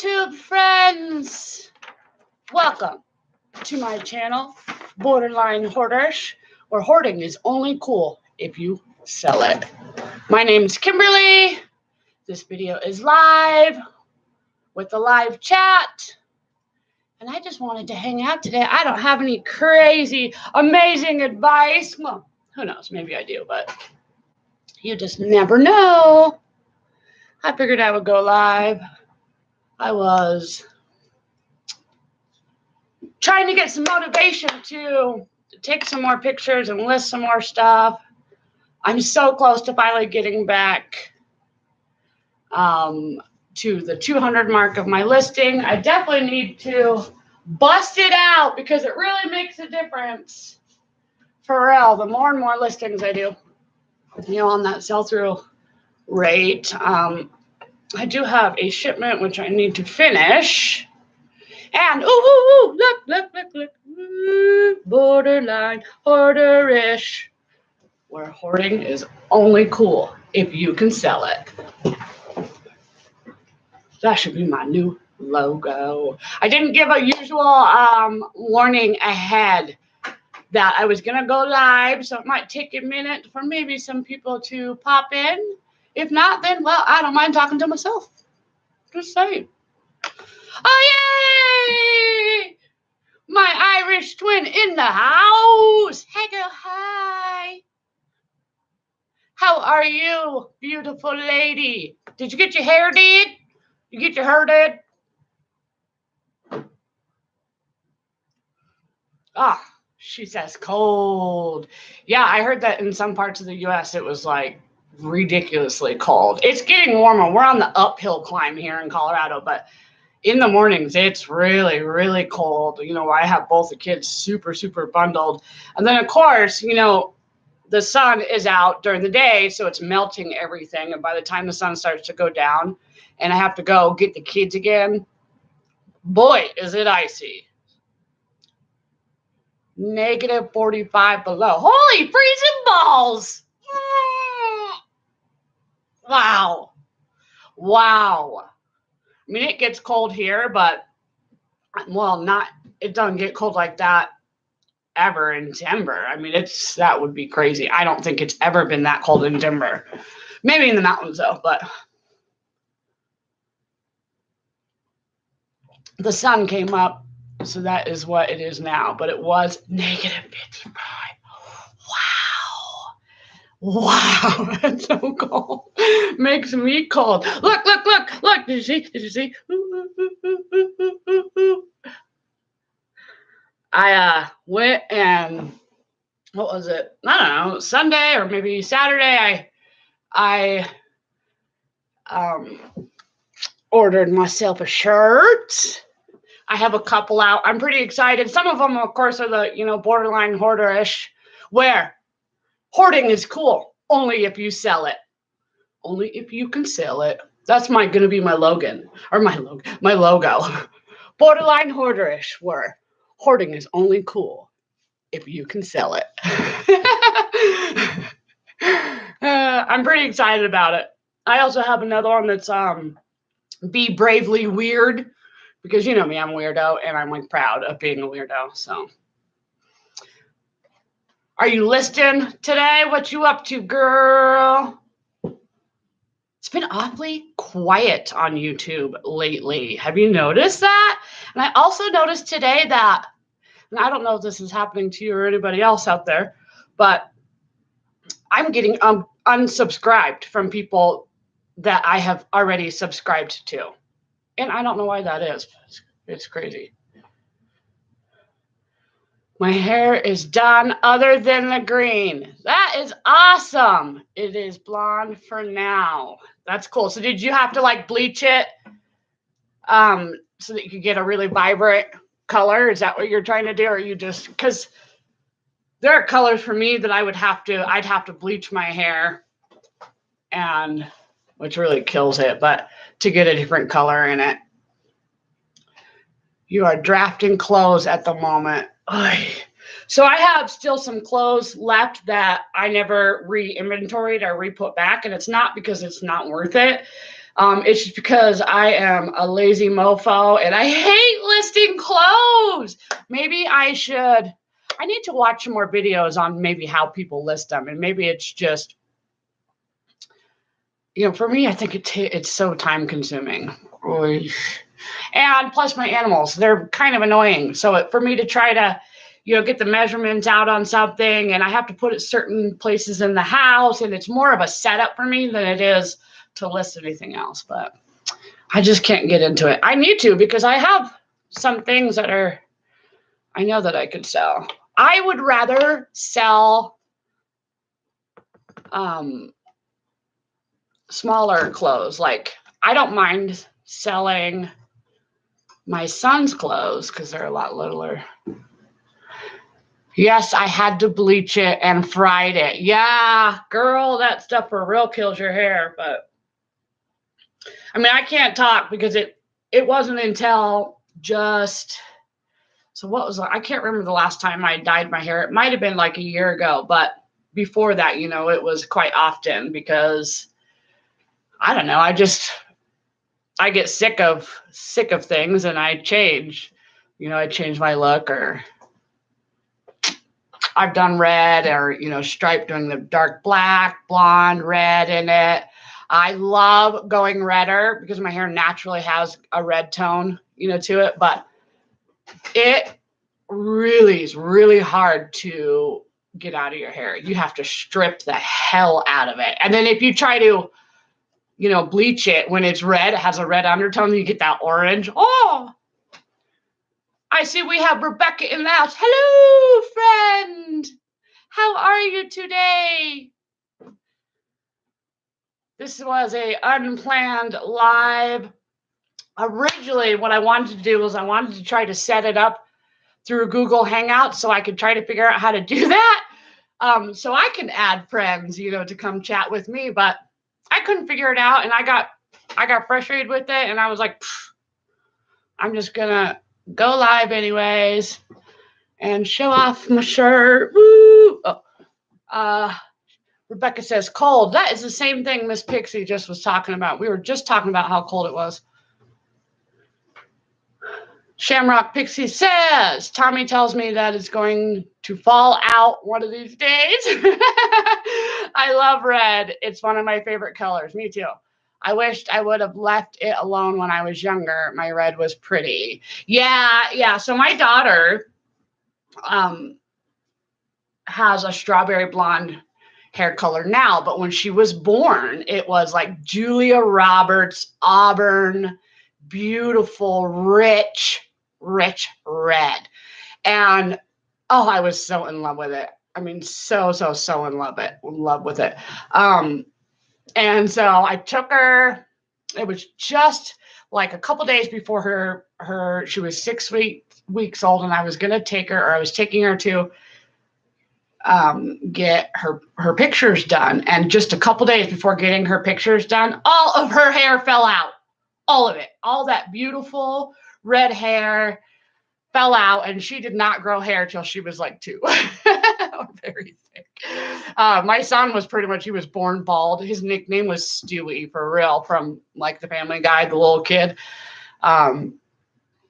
YouTube friends, welcome to my channel, Borderline Hoarders, where hoarding is only cool if you sell it. My name is Kimberly. This video is live with a live chat, and I just wanted to hang out today. I don't have any crazy, amazing advice. Well, who knows? Maybe I do, but you just never know. I figured I would go live. I was trying to get some motivation to take some more pictures and list some more stuff. I'm so close to finally getting back to the 200 mark of my listing. I definitely need to bust it out because it really makes a difference. For real, the more and more listings I do, on that sell-through rate. I do have a shipment which I need to finish. And look, borderline hoarderish, where hoarding is only cool if you can sell it. That should be my new logo. I didn't give a usual warning ahead that I was gonna go live, so it might take a minute for maybe some people to pop in. If not, then, well, I don't mind talking to myself. Just saying. Oh, yay! My Irish twin in the house. Hey, girl, hi. How are you, beautiful lady? Did you get your hair did? You get your hair did? Ah, she says cold. Yeah, I heard that in some parts of the U.S. it was like ridiculously cold. It's getting warmer. We're on the uphill climb here in Colorado, but in the mornings it's really, really cold. I have both the kids super, super bundled. And then, of course, the sun is out during the day, so it's melting everything. And by the time the sun starts to go down and I have to go get the kids again, boy, is it icy. Negative 45 below. Holy freezing balls. Wow. I mean, it gets cold here, but, well, it doesn't get cold like that ever in Denver. I mean, that would be crazy. I don't think it's ever been that cold in Denver. Maybe in the mountains, though, but the sun came up, so that is what it is now, but it was negative 55. Wow, that's so cold. Makes me cold. Look. Did you see? I went and, what was it? I don't know, Sunday or maybe Saturday, I ordered myself a shirt. I have a couple out. I'm pretty excited. Some of them, of course, are the, borderline hoarderish, where hoarding is cool only if you sell it. Only if you can sell it. That's going to be my logo. Borderline hoarderish, where hoarding is only cool if you can sell it. I'm pretty excited about it. I also have another one that's be bravely weird, because you know me, I'm a weirdo, and I'm like proud of being a weirdo. So, are you listing today? What you up to, girl? It's been awfully quiet on YouTube lately. Have you noticed that? And I also noticed today that, and I don't know if this is happening to you or anybody else out there, but I'm getting unsubscribed from people that I have already subscribed to. And I don't know why that is. It's crazy. My hair is done other than the green. That is awesome. It is blonde for now. That's cool. So did you have to bleach it so that you could get a really vibrant color? Is that what you're trying to do? Or you just, because there are colors for me that I'd have to bleach my hair, and which really kills it, but to get a different color in it. You are drafting clothes at the moment. So I have still some clothes left that I never re-inventoried or re-put back, and it's not because it's not worth it. It's just because I am a lazy mofo and I hate listing clothes. Maybe I need to watch some more videos on maybe how people list them. And maybe it's just, for me, I think it's so time consuming. And plus my animals, they're kind of annoying. So for me to try to, get the measurements out on something, and I have to put it certain places in the house, and it's more of a setup for me than it is to list anything else. But I just can't get into it. I need to, because I have some things that I know that I could sell. I would rather sell smaller clothes. Like, I don't mind selling my son's clothes because they're a lot littler. Yes, I had to bleach it and fried it. Yeah, girl, that stuff for real kills your hair. But I mean, I can't talk because it wasn't until I can't remember the last time I dyed my hair. It might have been like a year ago, but before that, it was quite often because I don't know. I get sick of things and I change. I change my look, or I've done red, or striped, doing the dark black, blonde, red in it. I love going redder because my hair naturally has a red tone, to it, but it really is really hard to get out of your hair. You have to strip the hell out of it. And then if you try to, bleach it when it's red, it has a red undertone, you get that orange. Oh, I see we have Rebecca in the house. Hello, friend. How are you today? This was a unplanned live. Originally, what I wanted to do was I wanted to try to set it up through Google Hangouts so I could try to figure out how to do that. So I can add friends, to come chat with me, but I couldn't figure it out, and I got frustrated with it, and I was like, I'm just gonna go live anyways and show off my shirt. Woo! Rebecca says cold. That is the same thing Miss Pixie just was talking about. We were just talking about how cold it was. Shamrock Pixie says, Tommy tells me that it's going to fall out one of these days. I love red. It's one of my favorite colors. Me too. I wished I would have left it alone when I was younger. My red was pretty. Yeah. So my daughter has a strawberry blonde hair color now, but when she was born, it was like Julia Roberts, auburn, beautiful, rich red. And I was so in love with it. I mean, so in love with it. And so I took her. It was just like a couple days before she was 6 weeks old, and I was gonna take her, or I was taking her to get her pictures done. And just a couple days before getting her pictures done, all of her hair fell out. All of it. All that beautiful red hair fell out, and she did not grow hair till she was like 2. Very thick. My son was he was born bald. His nickname was Stewie, for real, from like the Family Guy, the little kid.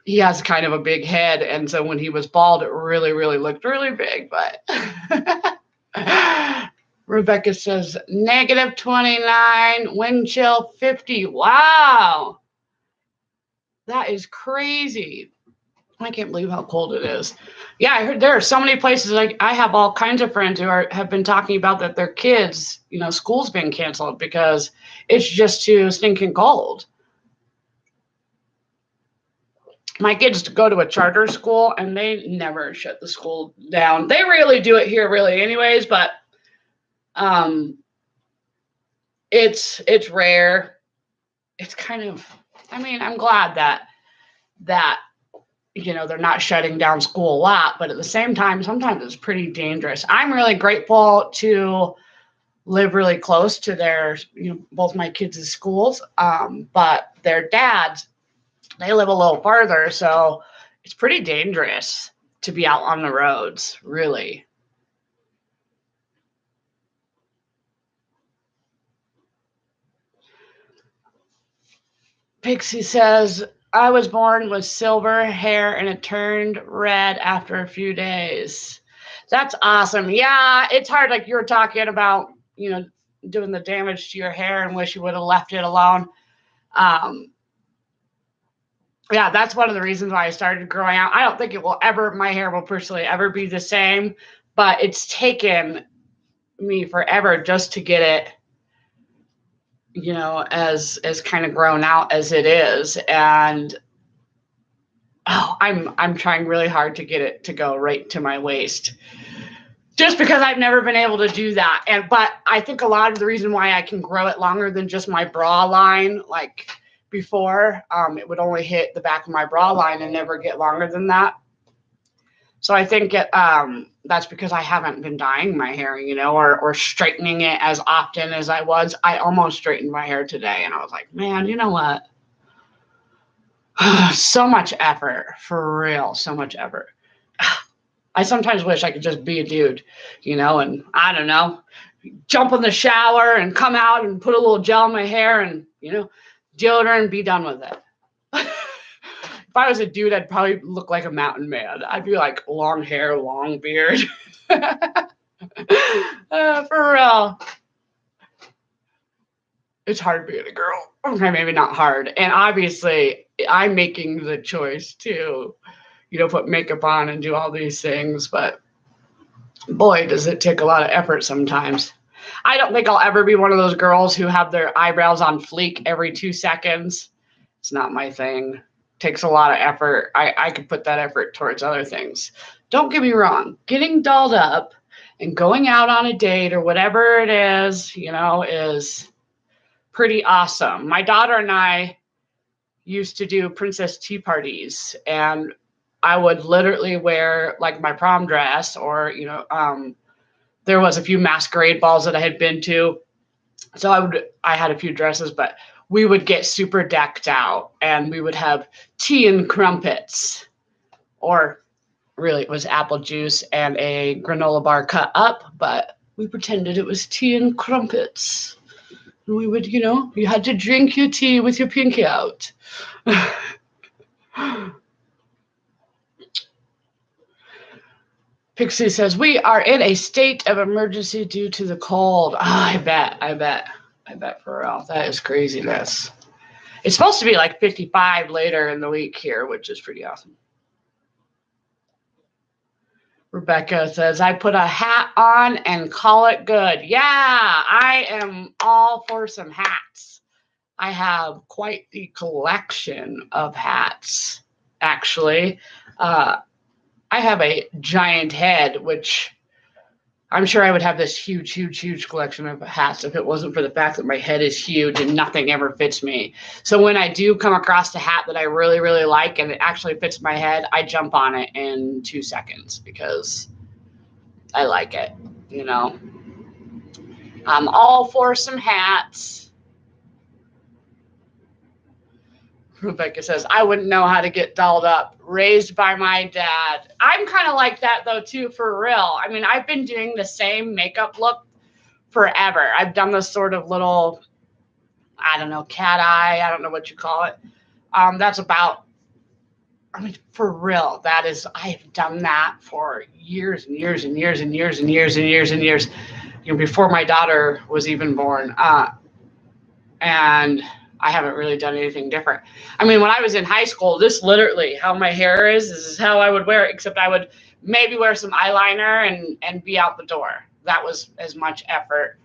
He has kind of a big head, and so when he was bald, it really looked really big. But Rebecca says -29, wind chill 50. Wow, that is crazy. I can't believe how cold it is. Yeah, I heard there are so many places. Like, I have all kinds of friends who have been talking about that their kids, school's been canceled because it's just too stinking cold. My kids go to a charter school, and they never shut the school down. They really do it here, really, anyways. But it's rare. It's kind of. I mean, I'm glad that they're not shutting down school a lot, but at the same time, sometimes it's pretty dangerous. I'm really grateful to live really close to their, both my kids' schools, but their dads, they live a little farther, so it's pretty dangerous to be out on the roads, really. Pixie says, I was born with silver hair and it turned red after a few days. That's awesome. Yeah, it's hard. Like you were talking about, doing the damage to your hair and wish you would have left it alone. Um, yeah, that's one of the reasons why I started growing out. I don't think my hair will personally ever be the same, but it's taken me forever just to get it, as kind of grown out as it is. And I'm trying really hard to get it to go right to my waist, just because I've never been able to do that. But I think a lot of the reason why I can grow it longer than just my bra line, like before, it would only hit the back of my bra line and never get longer than that. So I think that's because I haven't been dyeing my hair, or straightening it as often as I was. I almost straightened my hair today, and I was like, man, you know what? So much effort, for real, so much effort. I sometimes wish I could just be a dude, and I don't know, jump in the shower and come out and put a little gel in my hair and, deodorant and be done with it. If I was a dude, I'd probably look like a mountain man. I'd be like long hair, long beard. For real. It's hard being a girl. Okay, maybe not hard. And obviously, I'm making the choice to, put makeup on and do all these things. But boy, does it take a lot of effort sometimes. I don't think I'll ever be one of those girls who have their eyebrows on fleek every 2 seconds. It's not my thing. Takes a lot of effort. I could put that effort towards other things. Don't get me wrong. Getting dolled up and going out on a date or whatever it is, is pretty awesome. My daughter and I used to do princess tea parties, and I would literally wear like my prom dress, or, there was a few masquerade balls that I had been to. So I had a few dresses, but we would get super decked out and we would have tea and crumpets, or really it was apple juice and a granola bar cut up, but we pretended it was tea and crumpets. And we would, you had to drink your tea with your pinky out. Pixie says, we are in a state of emergency due to the cold. I bet for real. That is craziness. It's supposed to be like 55 later in the week here, which is pretty awesome. Rebecca says, I put a hat on and call it good. Yeah, I am all for some hats. I have quite the collection of hats, actually. I have a giant head, which I'm sure I would have this huge, huge, huge collection of hats if it wasn't for the fact that my head is huge and nothing ever fits me. So when I do come across a hat that I really, really like and it actually fits my head, I jump on it in 2 seconds because I like it, I'm all for some hats. Rebecca says, I wouldn't know how to get dolled up. Raised by my dad. I'm kind of like that, though, too, for real. I mean, I've been doing the same makeup look forever. I've done this sort of little, I don't know, cat eye. I don't know what you call it. That's about, I mean, for real, I've done that for years and years and years and years and years and years and years, before my daughter was even born. And I haven't really done anything different. I mean, when I was in high school, this literally, how my hair is how I would wear it, except I would maybe wear some eyeliner and be out the door. That was as much effort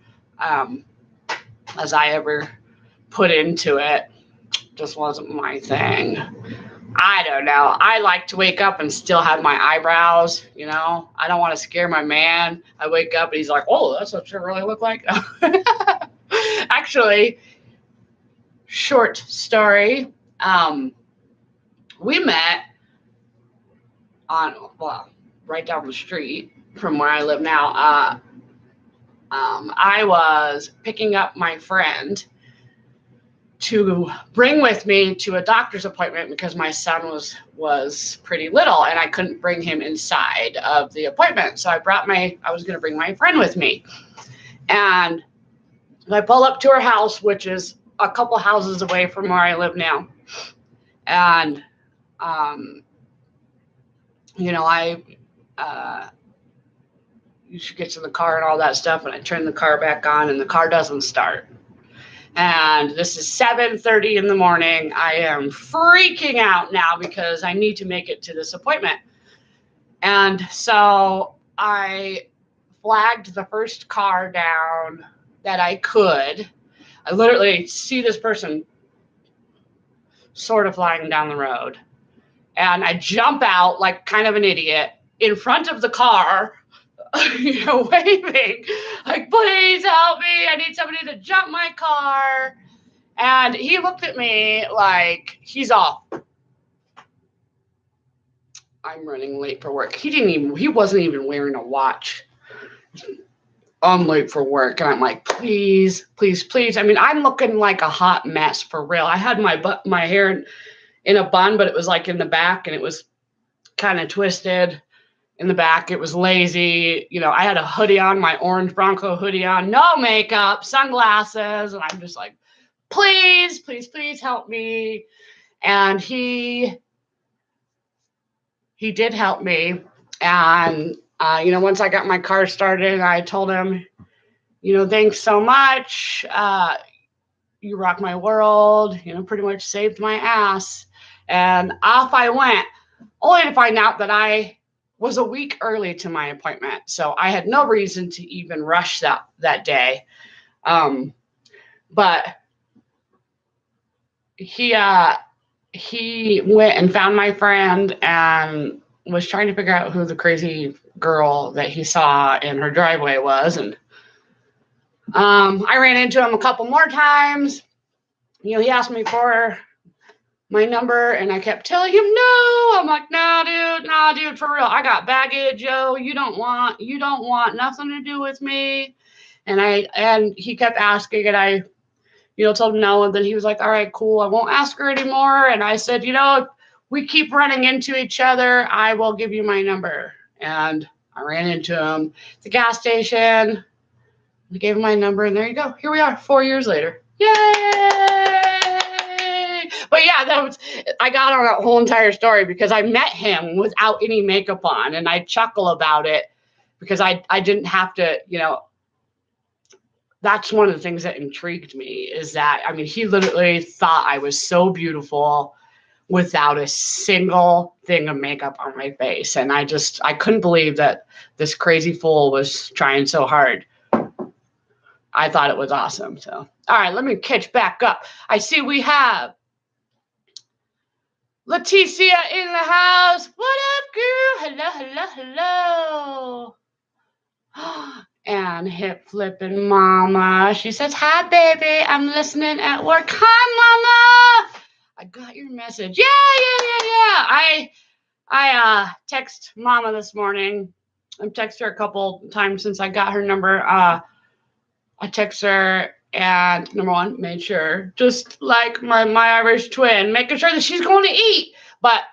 as I ever put into it. Just wasn't my thing. I don't know. I like to wake up and still have my eyebrows, I don't want to scare my man. I wake up and he's like, oh, that's what you really look like. Actually, short story. We met right down the street from where I live now. I was picking up my friend to bring with me to a doctor's appointment because my son was pretty little and I couldn't bring him inside of the appointment. So I was going to bring my friend with me. And I pull up to her house, which is a couple houses away from where I live now. And, I you should get to the car and all that stuff. And I turn the car back on and the car doesn't start. And this is 7:30 in the morning. I am freaking out now because I need to make it to this appointment. And so I flagged the first car down that I could. I literally see this person sort of flying down the road. And I jump out like kind of an idiot in front of the car, waving, like, please help me. I need somebody to jump my car. And he looked at me like he's off. I'm running late for work. He wasn't even wearing a watch. I'm late for work. And I'm like, please, please, please. I mean, I'm looking like a hot mess for real. I had my hair in a bun, but it was like in the back and it was kind of twisted in the back. It was lazy. I had a hoodie on, my orange Bronco hoodie on, no makeup, sunglasses. And I'm just like, please, please, please help me. And he did help me. And, once I got my car started, I told him, thanks so much. You rock my world, pretty much saved my ass. And off I went, only to find out that I was a week early to my appointment. So I had no reason to even rush that day. But he went and found my friend and was trying to figure out who the crazy girl that he saw in her driveway was. And I ran into him a couple more times. He asked me for my number and I kept telling him no. I'm like, nah, dude, for real. I got baggage, yo. You don't want nothing to do with me. And he kept asking and I told him no. And then he was like, all right, cool. I won't ask her anymore. And I said, if we keep running into each other, I will give you my number. And I ran into him at the gas station. I gave him my number and there you go. Here we are 4 years later. Yay! But yeah, I got on that whole entire story because I met him without any makeup on and I chuckle about it because I didn't have to, that's one of the things that intrigued me is that, he literally thought I was so beautiful without a single thing of makeup on my face. And I couldn't believe that this crazy fool was trying so hard. I thought it was awesome. So, all right, let me catch back up. I see we have Leticia in the house. What up, girl? Hello, hello. And hip flipping mama. She says, hi, baby. I'm listening at work. Hi, mama. I got your message. Yeah. I text mama this morning. I've texted her a couple times since I got her number. I text her and number one, made sure, just like my Irish twin, making sure that she's going to eat, but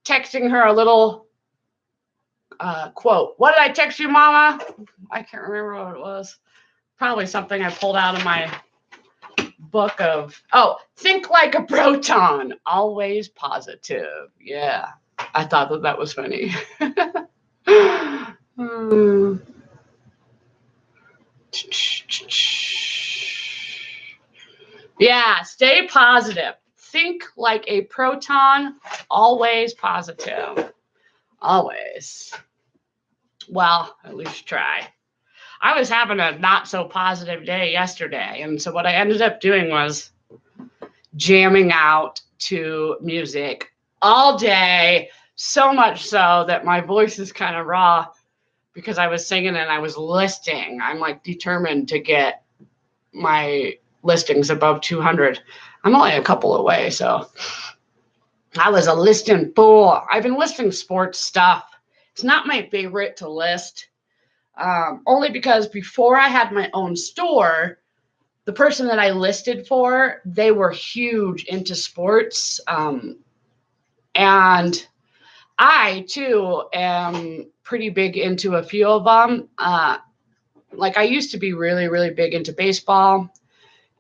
texting her a little quote. What did I text you, mama? I can't remember what it was. Probably something I pulled out of my book of, think like a proton, always positive. Yeah, I thought that was funny. Yeah, stay positive. Think like a proton, always positive. Always. Well, at least try. I was having a not so positive day yesterday. And so what I ended up doing was jamming out to music all day, so much so that my voice is kind of raw because I was singing and I was listing. I'm like determined to get my listings above 200. I'm only a couple away, so I was a listing fool. I've been listing sports stuff. It's not my favorite to list, only because before I had my own store, the person that I listed for, they were huge into sports, and I too am pretty big into a few of them. Like I used to be really, really big into baseball.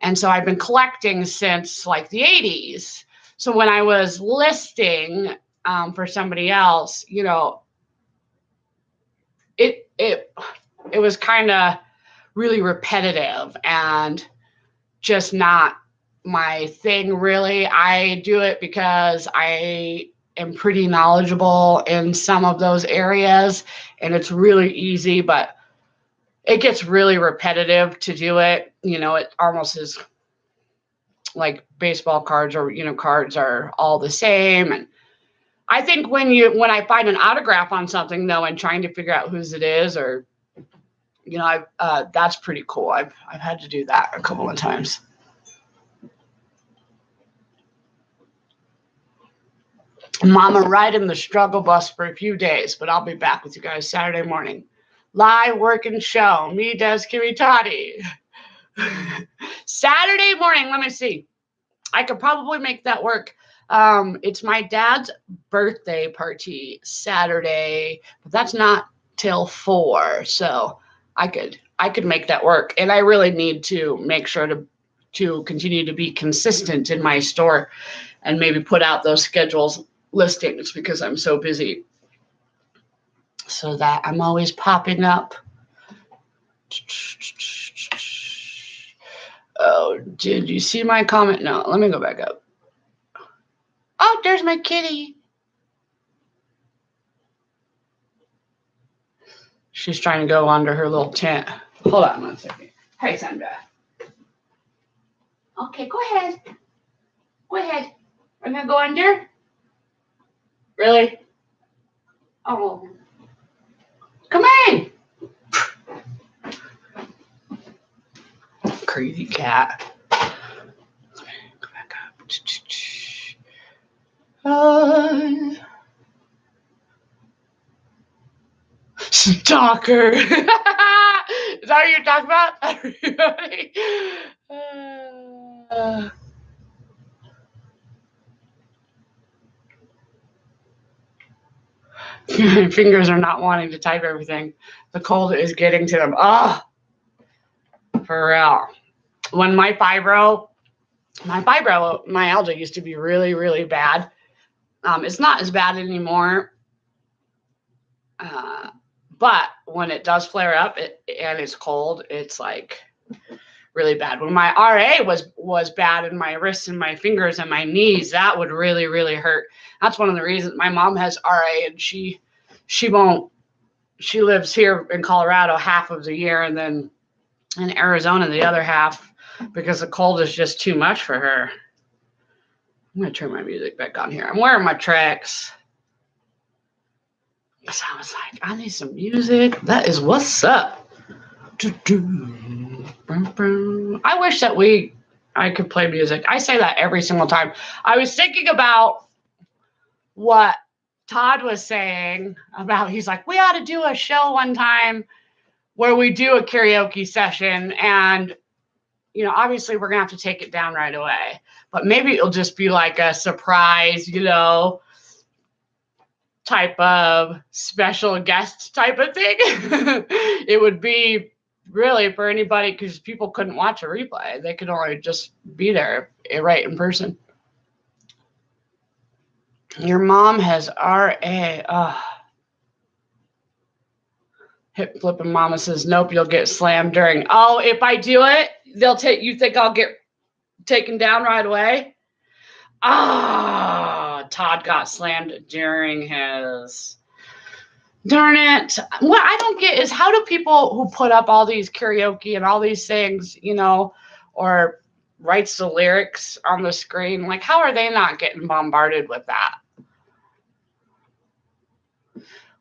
And so I've been collecting since like the 80s. So when I was listing for somebody else, you know, it was kind of really repetitive and just not my thing, really. I do it because I am pretty knowledgeable in some of those areas, and it's really easy, but it gets really repetitive to do it. You know, it almost is like baseball cards, or, you know, cards are all the same. And I think when I find an autograph on something, though, and trying to figure out whose it is, or, you know, that's pretty cool. I've had to do that a couple of times. Mama riding the struggle bus for a few days, but I'll be back with you guys Saturday morning. Live work and show. Me, Des, Kimmy, Toddy. Saturday morning. Let me see. I could probably make that work. It's my dad's birthday party Saturday, but that's not till 4. So I could make that work. And I really need to make sure to continue to be consistent in my store and maybe put out those schedules listings, because I'm so busy, so that I'm always popping up. Oh, did you see my comment? No, let me go back up. Oh, there's my kitty. She's trying to go under her little tent. Hold on 1 second. Hey, Sandra. Okay, go ahead. Go ahead. I'm going to go under. Really? Oh. Come in. Crazy cat. Go back up. Stalker. Is that what you're talking about? Everybody. My fingers are not wanting to type everything. The cold is getting to them. Oh, for real. When my myalgia used to be really, really bad. It's not as bad anymore. But when it does flare up and it's cold, it's like really bad. When my RA was bad in my wrists and my fingers and my knees, that would really, really hurt. That's one of the reasons my mom has RA, and she lives here in Colorado half of the year, and then in Arizona the other half, because the cold is just too much for her. I'm going to turn my music back on here. I'm wearing my tracks. So I was like, I need some music. That is what's up. I wish that I could play music. I say that every single time. I was thinking about what Todd was saying about, he's like, we ought to do a show one time where we do a karaoke session, and, you know, obviously we're going to have to take it down right away, but maybe it'll just be like a surprise, you know, type of special guest type of thing. It would be really for anybody, because people couldn't watch a replay. They could only just be there right in person. Your mom has RA. Oh. Hip flipping mama says, nope, you'll get slammed during. Oh, if I do it, you think I'll get taken down right away? Ah, Todd got slammed during his. Darn it. What I don't get is, how do people who put up all these karaoke and all these things, you know, or writes the lyrics on the screen, like, how are they not getting bombarded with that?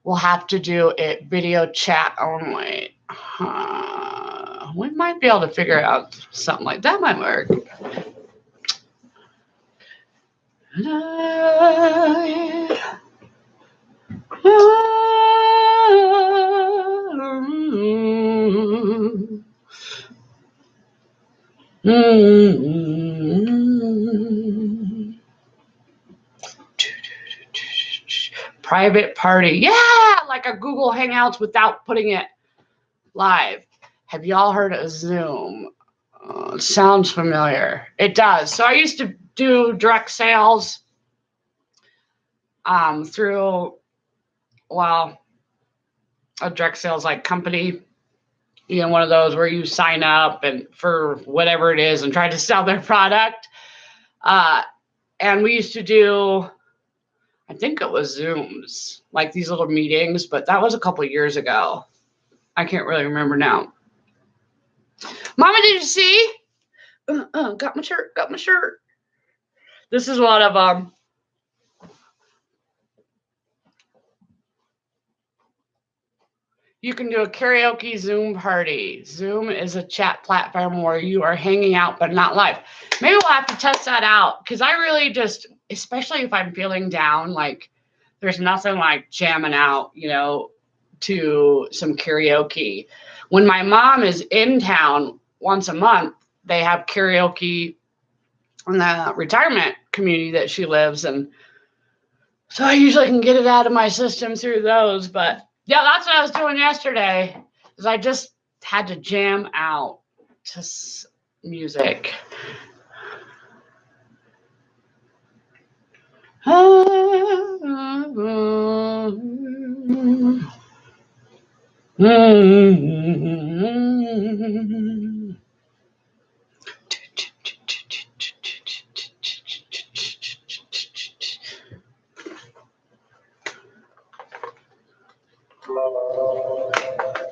We'll have to do it video chat only. We might be able to figure out something like that. Might work. Private party. Yeah, like a Google Hangouts without putting it live. Have y'all heard of Zoom? Sounds familiar. It does. So I used to do direct sales through, well, a direct sales like company, one of those where you sign up and for whatever it is and try to sell their product. And we used to do, I think it was Zooms, like these little meetings, but that was a couple of years ago. I can't really remember now. Mama, did you see? Got my shirt. This is one of you can do a karaoke Zoom party. Zoom is a chat platform where you are hanging out but not live. Maybe we'll have to test that out because I really just, especially if I'm feeling down, like there's nothing like jamming out, to some karaoke. When my mom is in town once a month, they have karaoke in the retirement community that she lives in. So I usually can get it out of my system through those. But yeah, that's what I was doing yesterday, is I just had to jam out to music.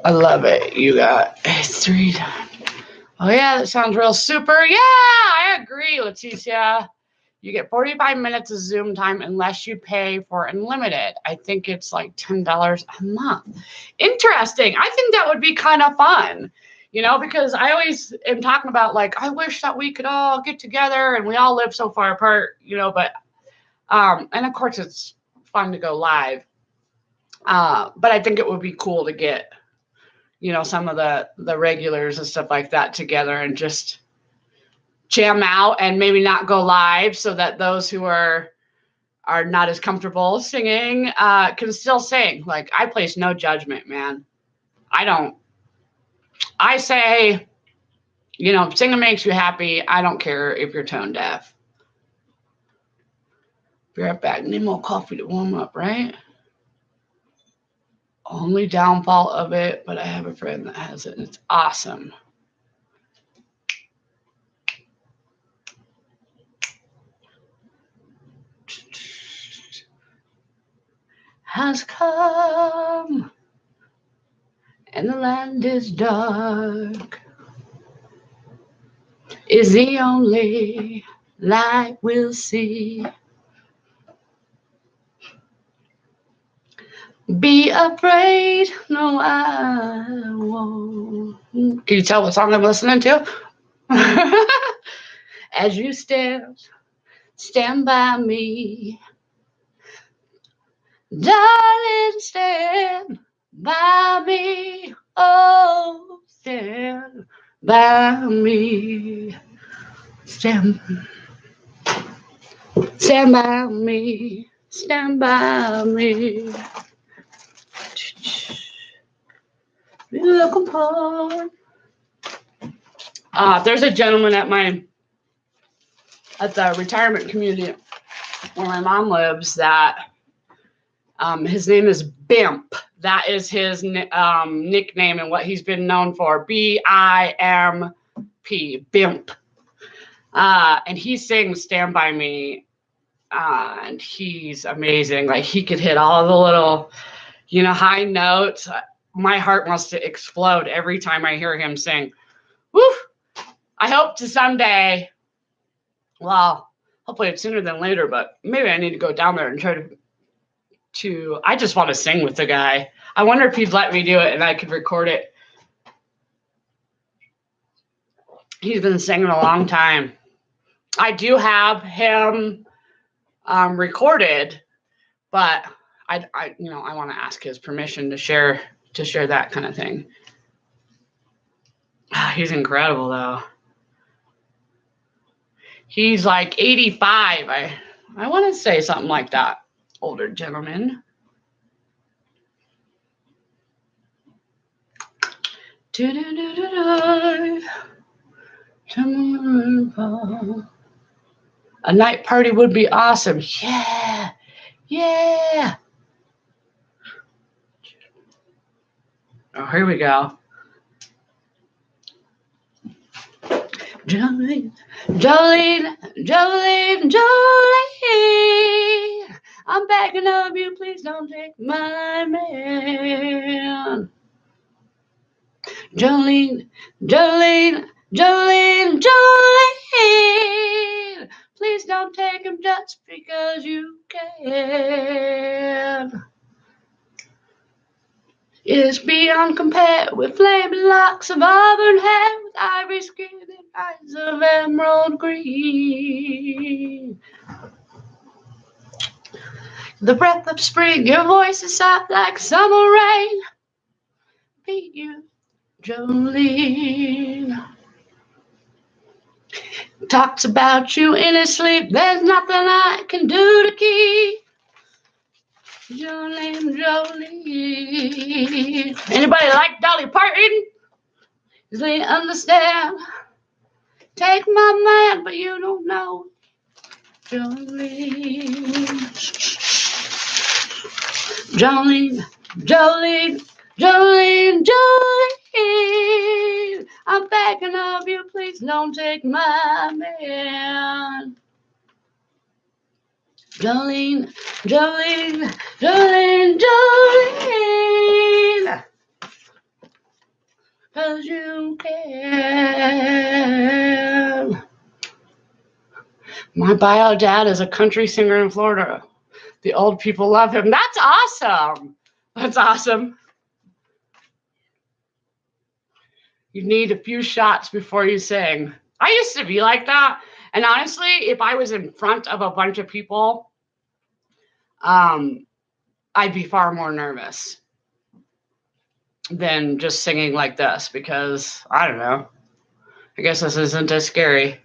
I love it. You got 3 times. Oh, yeah, that sounds real super. Yeah, I agree, Leticia. You get 45 minutes of Zoom time unless you pay for unlimited. I think it's like $10 a month. Interesting. I think that would be kind of fun, because I always am talking about, like, I wish that we could all get together and we all live so far apart, but, and of course it's fun to go live. But I think it would be cool to get, some of the regulars and stuff like that together and just jam out and maybe not go live so that those who are not as comfortable singing can still sing. Like, I place no judgment, man. I say, singing makes you happy. I don't care if you're tone deaf. Be right back. Need more coffee to warm up, right? Only downfall of it, but I have a friend that has it, and it's awesome. Has come, and the land is dark, is the only light we'll see. Be afraid, no, I won't. Can you tell what song I'm listening to? As you stand by me. Darling, stand by me. Oh, stand by me. Stand by me. Stand by me. Look upon. There's a gentleman at the retirement community where my mom lives that his name is Bimp. That is his nickname and what he's been known for. BIMP, Bimp. And he sings Stand By Me. And he's amazing. Like, he could hit all the little, high notes. My heart wants to explode every time I hear him sing. Woo! I hope to someday, well, hopefully it's sooner than later, but maybe I need to go down there and try to I just want to sing with the guy. I wonder if he'd let me do it and I could record it. He's been singing a long time. I do have him recorded, but I want to ask his permission to share that kind of thing. He's incredible, though. He's like 85. I want to say something like that. Older gentleman. Tomorrow. A night party would be awesome. Yeah. Yeah. Oh, here we go. Jolene, Jolene, Jolene, Jolene. I'm begging of you, please don't take my man. Jolene, Jolene, Jolene, Jolene. Please don't take him just because you can. Is beyond compare with flaming locks of auburn hair, with ivory skin and eyes of emerald green. The breath of spring, your voice is soft like summer rain. Beat you, Jolene. Talks about you in his sleep, there's nothing I can do to keep Jolene, Jolene. Anybody like Dolly Parton? Does they understand? Take my man, but you don't know Jolene. Jolene, Jolene, Jolene, Jolene. I'm begging of you, please don't take my man. Jolene, Jolene, Jolene, Jolene. 'Cause you can. My bio dad is a country singer in Florida. The old people love him. That's awesome. That's awesome. You need a few shots before you sing. I used to be like that. And honestly, if I was in front of a bunch of people, I'd be far more nervous than just singing like this because, I don't know, I guess this isn't as scary.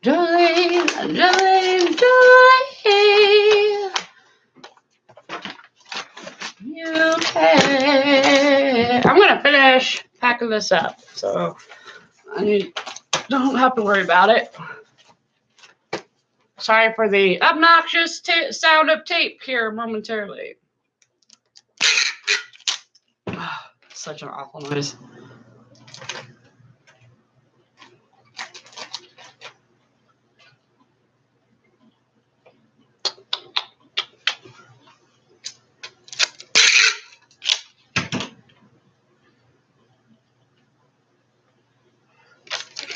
Jolene, Jolene, Jolene, you can. I'm going to finish packing this up, so I don't have to worry about it. Sorry for the obnoxious sound of tape here momentarily. Such an awful noise.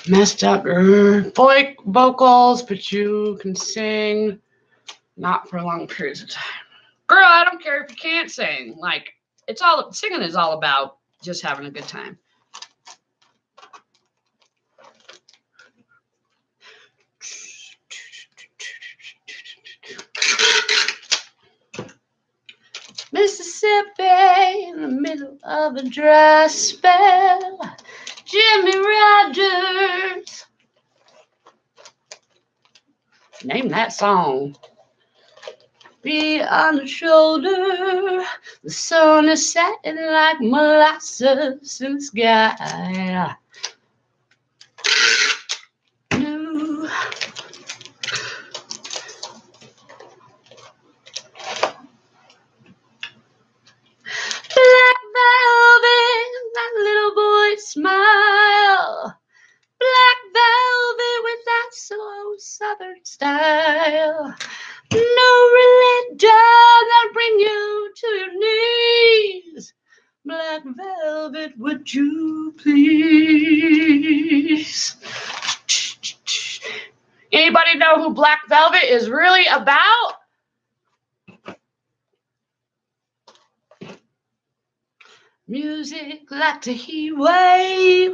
Messed up vocals, but you can sing, not for long periods of time. Girl, I don't care if you can't sing. Like, singing is all about just having a good time. Mississippi in the middle of a dry spell. Jimmy Rogers. Name that song. Be on the shoulder. The sun is setting like molasses in the sky. New. Black velvet, that little boy's smile. Black velvet with that slow southern style. No religion that'll bring you to your knees. Black velvet, would you please? Anybody know who Black Velvet is really about? Music like a heat wave,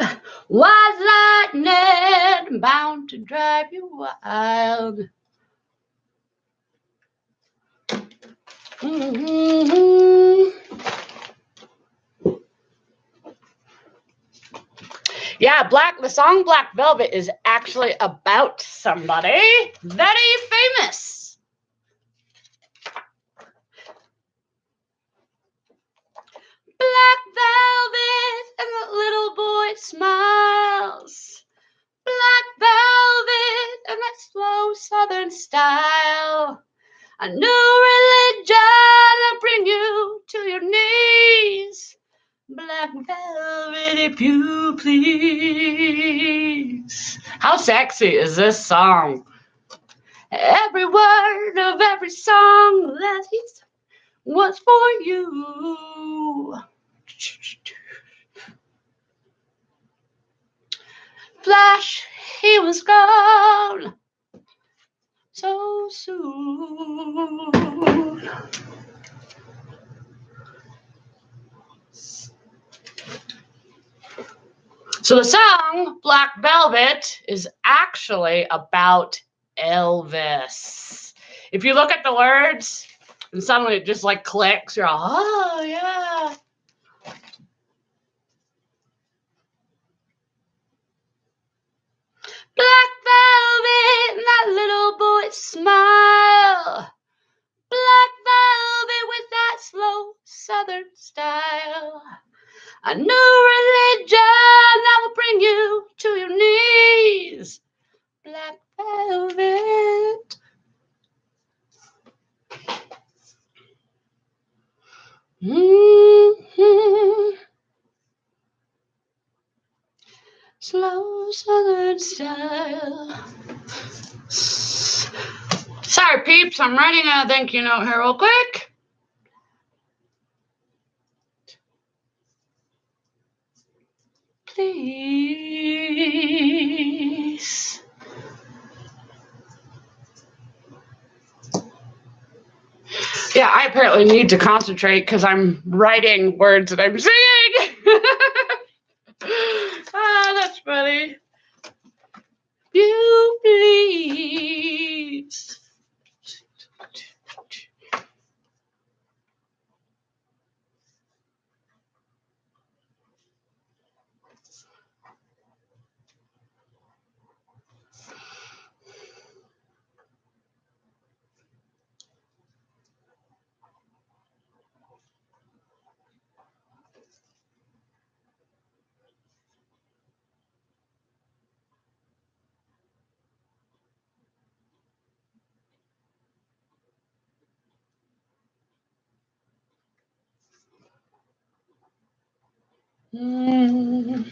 white lightning, bound to drive you wild. Mm-hmm. Yeah, the song Black Velvet is actually about somebody very famous. Black velvet and the little boy smiles. Black velvet and that slow southern style. A new religion will bring you to your knees. Black velvet, if you please. How sexy is this song? Every word of every song that he was for you. Flash, he was gone so soon. So the song Black Velvet is actually about Elvis. If you look at the words and suddenly it just like clicks, you're all, oh yeah. Black velvet, that little boy's smile. Black velvet with that slow southern style. A new religion that will bring you to your knees. Black velvet. Mm-hmm. Slow southern style. Sorry, peeps, I'm writing a thank you note here real quick. Please. Yeah, I apparently need to concentrate because I'm writing words that I'm singing. Ah, that's funny. You please. Mm.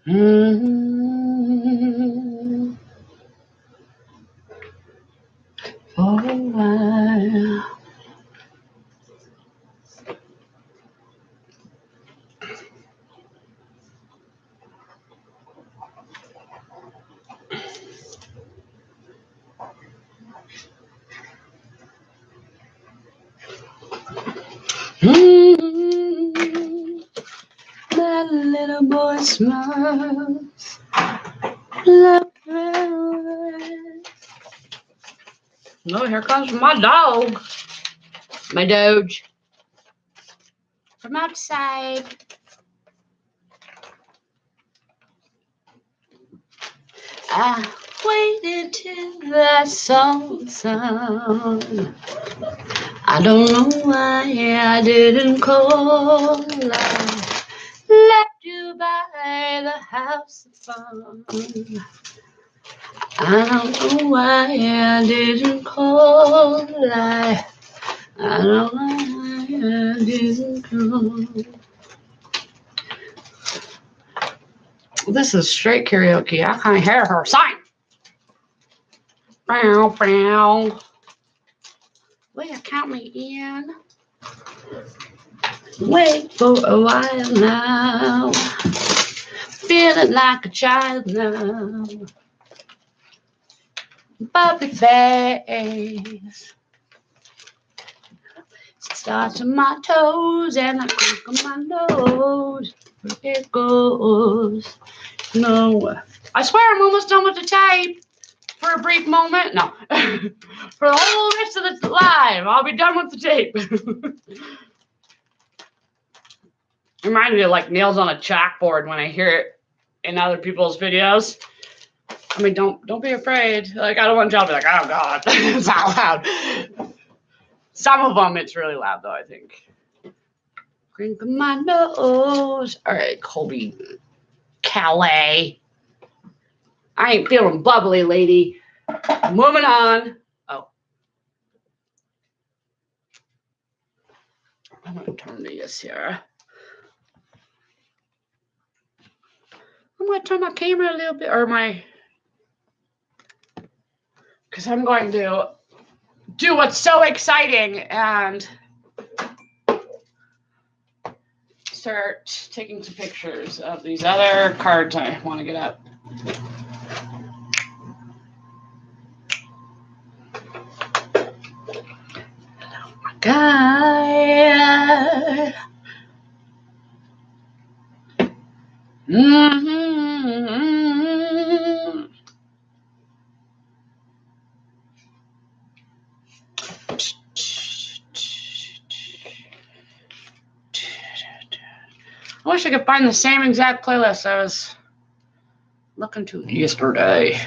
Mm. For a while. Mm. That little boy smiles. Black velvet. Oh, here comes my dog. My Doge. From outside. I waited till the song sung. I don't know why I didn't call. I left you by the house of fun. I don't know why I didn't call. I don't know why I didn't call. This is straight karaoke. I can't hear her sing. Bow, bow. Will you count me in? Wait for a while now. Feeling like a child now. Bubbly face. Starts on my toes and I click on my nose. It goes. No. I swear I'm almost done with the tape. For a brief moment. No. For the whole rest of the live, I'll be done with the tape. Reminds me of like nails on a chalkboard when I hear it in other people's videos. I mean, don't be afraid. Like, I don't want y'all to be like, oh God, it's not loud. Some of them, it's really loud though, I think. Crinkle my nose. All right, Colby Calais. I ain't feeling bubbly, lady. Moving on. Oh. I'm going to turn this here. I'm going to turn my camera a little bit, or because I'm going to do what's so exciting and start taking some pictures of these other cards I want to get up. Oh my God. I wish I could find the same exact playlist I was looking to yesterday.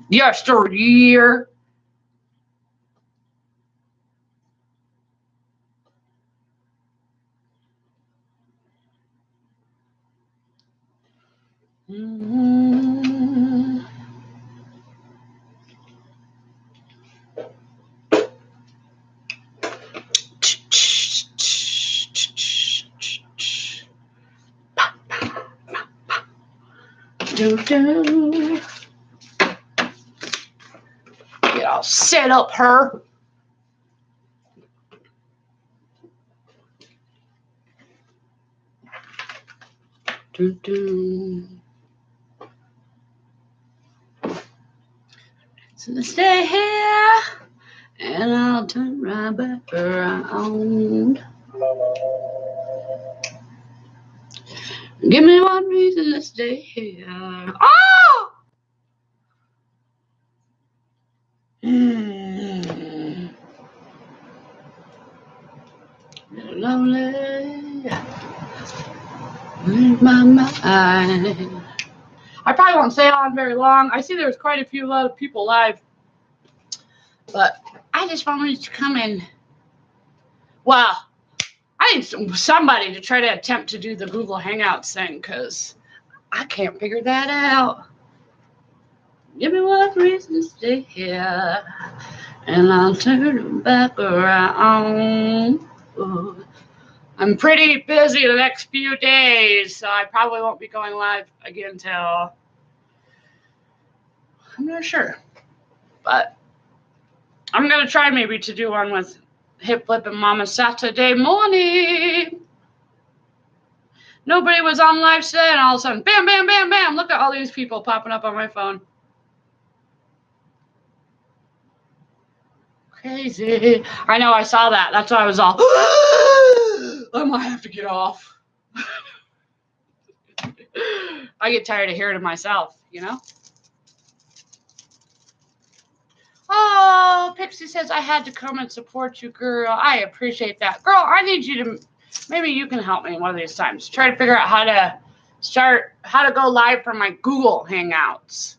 Yesteryear. Get all set up, her. So stay here, and I'll turn right back around. Give me one reason to stay here. Oh! Lonely in my mind. I probably won't stay on very long. I see there's quite a lot of people live, but I just wanted to come in. Well, I need somebody to try to attempt to do the Google Hangouts thing because I can't figure that out. Give me one reason to stay here, and I'll turn back around. Ooh. I'm pretty busy the next few days, so I probably won't be going live again until I'm not sure. But I'm going to try maybe to do one with Hip Flip and Mama Saturday morning. Nobody was on live today, and all of a sudden, bam, bam, bam, bam. Look at all these people popping up on my phone. Crazy. I know, I saw that. That's why I was all, I might have to get off. I get tired of hearing it myself, you know? Oh, Pixie says I had to come and support you, girl. I appreciate that. Girl, I need you to, maybe you can help me one of these times. Try to figure out how to go live from my Google Hangouts.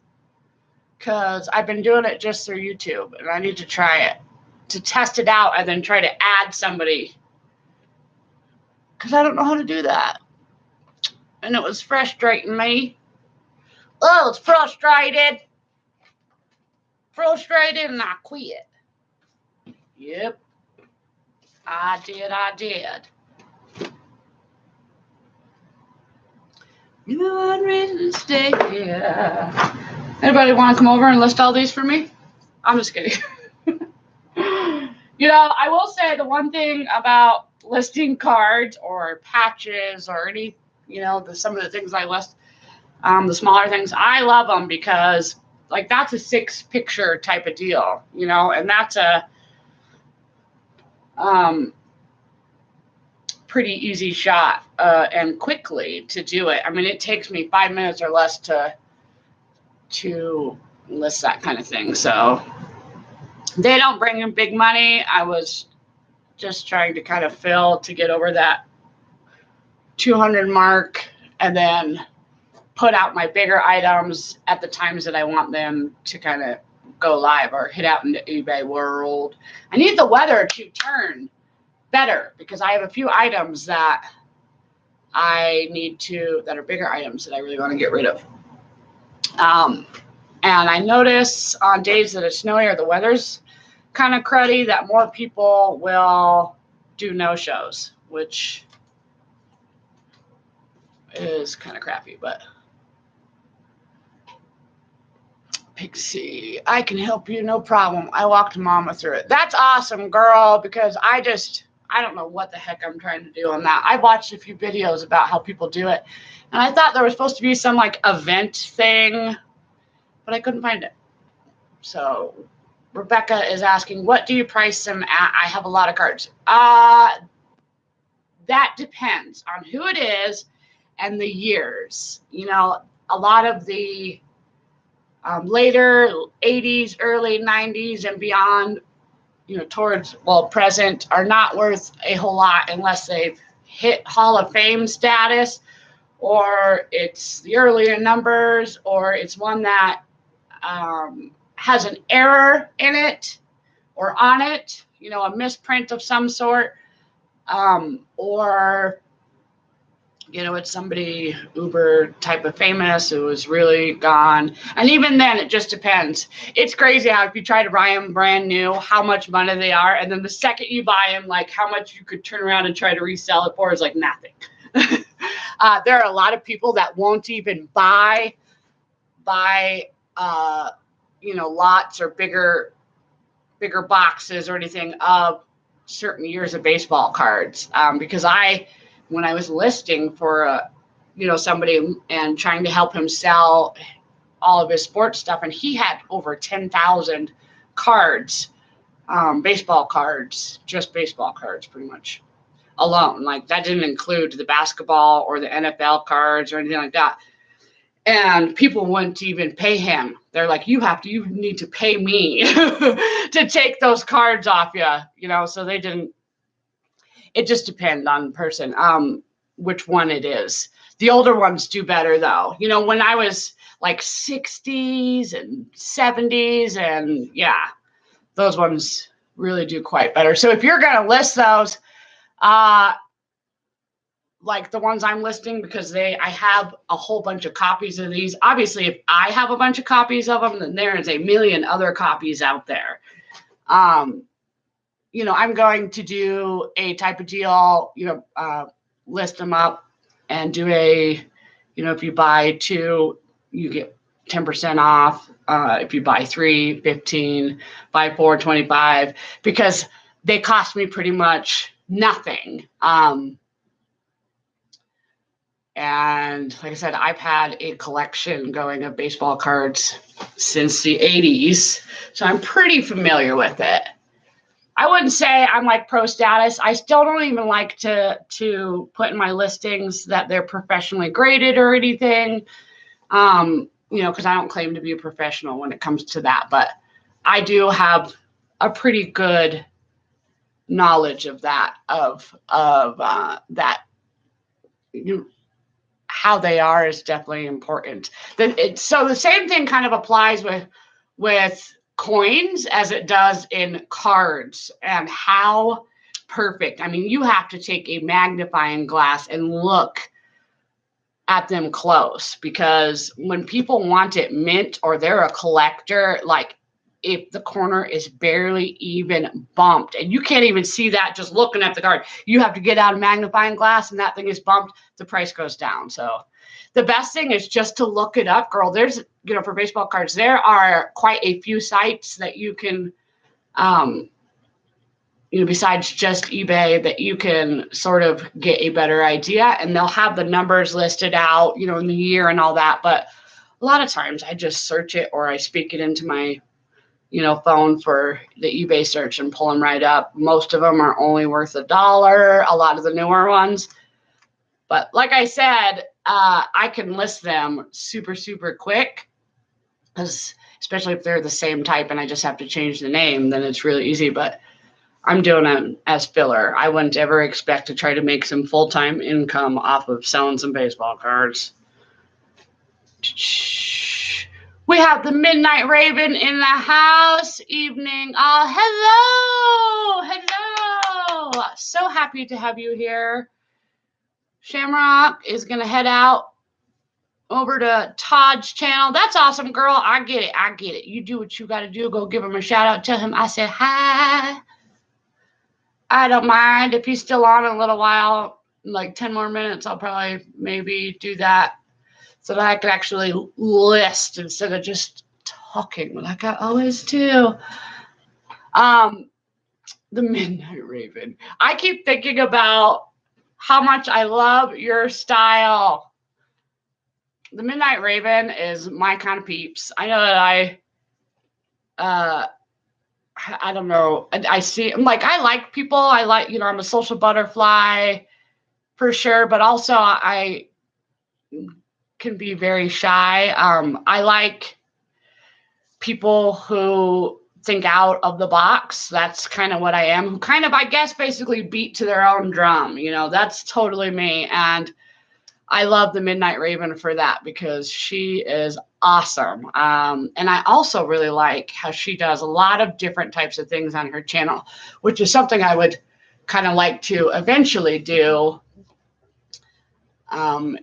Because I've been doing it just through YouTube, and I need to try it. To test it out and then try to add somebody. Because I don't know how to do that. And it was frustrating me. Oh, it's frustrated. Frustrated, and I quit. Yep. I did. You know what reason to stay here. Anybody want to come over and list all these for me? I'm just kidding. You know, I will say the one thing about listing cards or patches or any, you know, some of the things I list, the smaller things, I love them because, like, that's a 6-picture type of deal, you know, and that's a pretty easy shot and quickly to do it. I mean, it takes me 5 minutes or less to list that kind of thing. So they don't bring in big money. I was just trying to kind of fill to get over that 200 mark and then put out my bigger items at the times that I want them to kind of go live or hit out into eBay world. I need the weather to turn better because I have a few items that that are bigger items that I really want to get rid of. And I notice on days that it's snowy or the weather's kind of cruddy that more people will do no-shows, which is kind of crappy, but Pixie, I can help you, no problem. I walked Mama through it. That's awesome, girl, because I don't know what the heck I'm trying to do on that. I watched a few videos about how people do it, and I thought there was supposed to be some like event thing, but I couldn't find it. So Rebecca is asking, what do you price them at? I have a lot of cards. That depends on who it is and the years. You know, a lot of the later 80s, early 90s and beyond, you know, towards, present, are not worth a whole lot unless they've hit Hall of Fame status, or it's the earlier numbers, or it's one that has an error in it or on it, you know, a misprint of some sort, or, you know, it's somebody uber type of famous who is really gone. And even then, it just depends. It's crazy how if you try to buy them brand new, how much money they are. And then the second you buy them, like how much you could turn around and try to resell it for is like nothing. There are a lot of people that won't even buy you know, lots or bigger boxes or anything of certain years of baseball cards. Because when I was listing for somebody and trying to help him sell all of his sports stuff, and he had over 10,000 cards, baseball cards, just baseball cards pretty much alone. Like that didn't include the basketball or the NFL cards or anything like that. And people wouldn't even pay him. They're like, you need to pay me to take those cards off you, you know, so they didn't. It just depends on the person, which one it is. The older ones do better, though. You know, when I was like 60s and 70s, and yeah, those ones really do quite better. So if you're going to list those, like the ones I'm listing, because I have a whole bunch of copies of these. Obviously, if I have a bunch of copies of them, then there is a million other copies out there. You know, I'm going to do a type of deal, list them up and do if you buy 2, you get 10% off. If you buy 3, 15, buy 4, 25, because they cost me pretty much nothing. And like I said, I've had a collection going of baseball cards since the 80s, so I'm pretty familiar with it. I wouldn't say I'm like pro status. I still don't even like to put in my listings that they're professionally graded or anything, because I don't claim to be a professional when it comes to that. But I do have a pretty good knowledge of that, that. How they are is definitely important. So the same thing kind of applies with coins as it does in cards, and how perfect. I mean, you have to take a magnifying glass and look at them close, because when people want it mint or they're a collector, like if the corner is barely even bumped and you can't even see that just looking at the card, you have to get out a magnifying glass and that thing is bumped, the price goes down. So the best thing is just to look it up, girl. There's, for baseball cards, there are quite a few sites that you can, besides just eBay, that you can sort of get a better idea, and they'll have the numbers listed out, in the year and all that. But a lot of times I just search it, or I speak it into my, phone for the eBay search and pull them right up. Most of them are only worth $1, a lot of the newer ones. But like I said, I can list them super, super quick, because especially if they're the same type and I just have to change the name, then it's really easy. But I'm doing it as filler. I wouldn't ever expect to try to make some full-time income off of selling some baseball cards. We have the Midnight Raven in the house. Evening. Oh, hello. So happy to have you here. Shamrock is going to head out over to Todd's channel. That's awesome, girl. I get it. You do what you got to do. Go give him a shout out. Tell him I said hi. I don't mind if he's still on a little while, like 10 more minutes. I'll probably maybe do that so that I can actually list instead of just talking like I always do. The Midnight Raven. I keep thinking about how much I love your style. The Midnight Raven is my kind of peeps. I know that I don't know. I see, I like people. I like, I'm a social butterfly for sure, but also I can be very shy. I like people who think out of the box. That's kind of what I am, who kind of, I guess, basically beat to their own drum. That's totally me. And I love the Midnight Raven for that because she is awesome. And I also really like how she does a lot of different types of things on her channel, which is something I would kind of like to eventually do,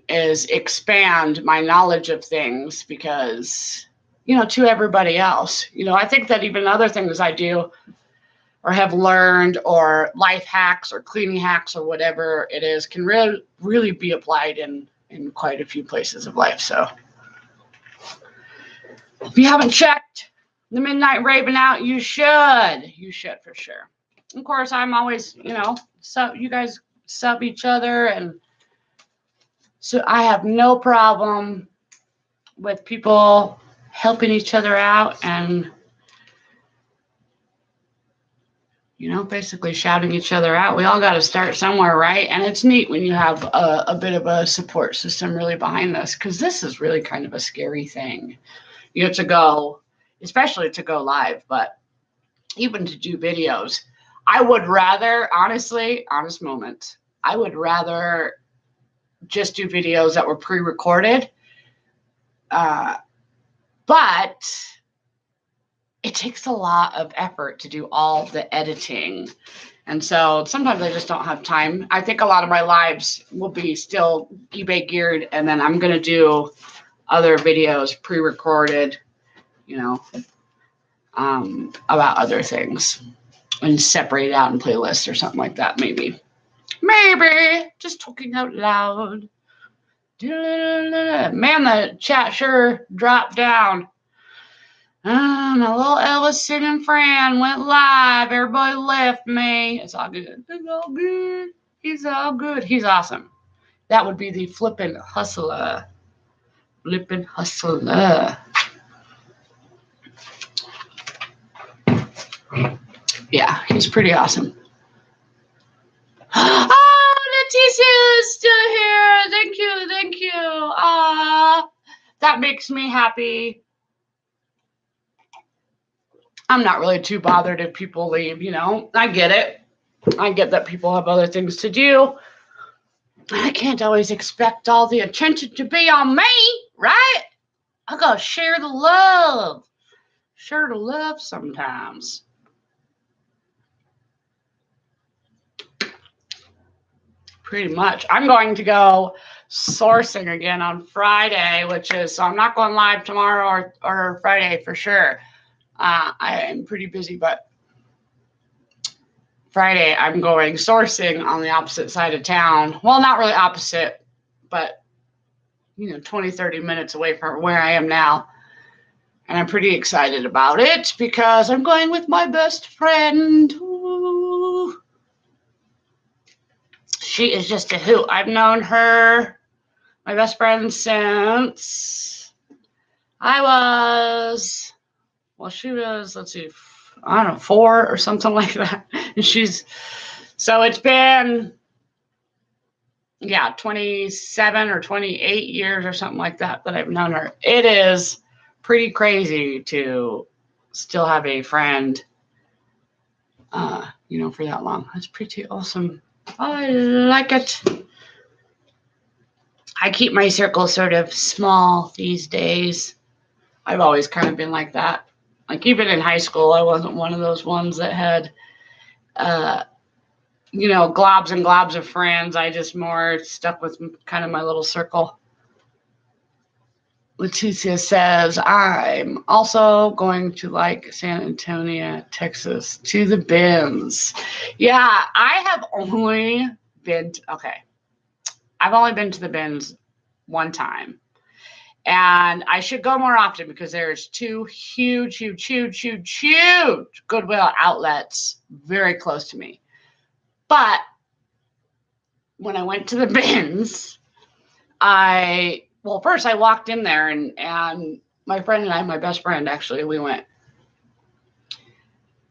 is expand my knowledge of things because, to everybody else. I think that even other things I do or have learned or life hacks or cleaning hacks or whatever it is can really be applied in quite a few places of life. So if you haven't checked the Midnight Raven out, you should for sure. Of course, I'm always, so you guys sub each other, and so I have no problem with people helping each other out and basically shouting each other out. We all got to start somewhere, right? And it's neat when you have a bit of a support system really behind this, because this is really kind of a scary thing, to go, especially to go live, but even to do videos. I would rather, honestly, honest moment, I would rather just do videos that were pre-recorded, but it takes a lot of effort to do all the editing. And so sometimes I just don't have time. I think a lot of my lives will be still eBay geared, and then I'm going to do other videos pre-recorded, about other things and separate out in playlists or something like that. Maybe just talking out loud. Man, the chat sure dropped down. My little Elvis singing friend went live. Everybody left me. It's all good. It's all good. He's all good. He's awesome. That would be the Flippin' Hustler. Flippin' Hustler. Yeah, he's pretty awesome. Oh, Leticia is still here. Thank you. That makes me happy. I'm not really too bothered if people leave, I get it. I get that people have other things to do. I can't always expect all the attention to be on me, right? I gotta share the love. Share the love sometimes. Pretty much. I'm going to go sourcing again on Friday, so I'm not going live tomorrow or Friday for sure. I am pretty busy, but Friday I'm going sourcing on the opposite side of town. Well, not really opposite, but 20, 30 minutes away from where I am now. And I'm pretty excited about it because I'm going with my best friend. Ooh. She is just a hoot. I've known her, my best friend, since she was, let's see, I don't know, 4 or something like that. And so it's been, 27 or 28 years or something like that I've known her. It is pretty crazy to still have a friend, for that long. That's pretty awesome. I like it. I keep my circle sort of small these days. I've always kind of been like that. Like even in high school, I wasn't one of those ones that had, globs and globs of friends. I just more stuck with kind of my little circle. Leticia says, I'm also going to like San Antonio, Texas, to the bins. Yeah, I have only been, I've only been to the bins one time. And I should go more often because there's two huge Goodwill outlets very close to me. But when I went to the bins, first I walked in there and my friend and I, my best friend, actually, we went.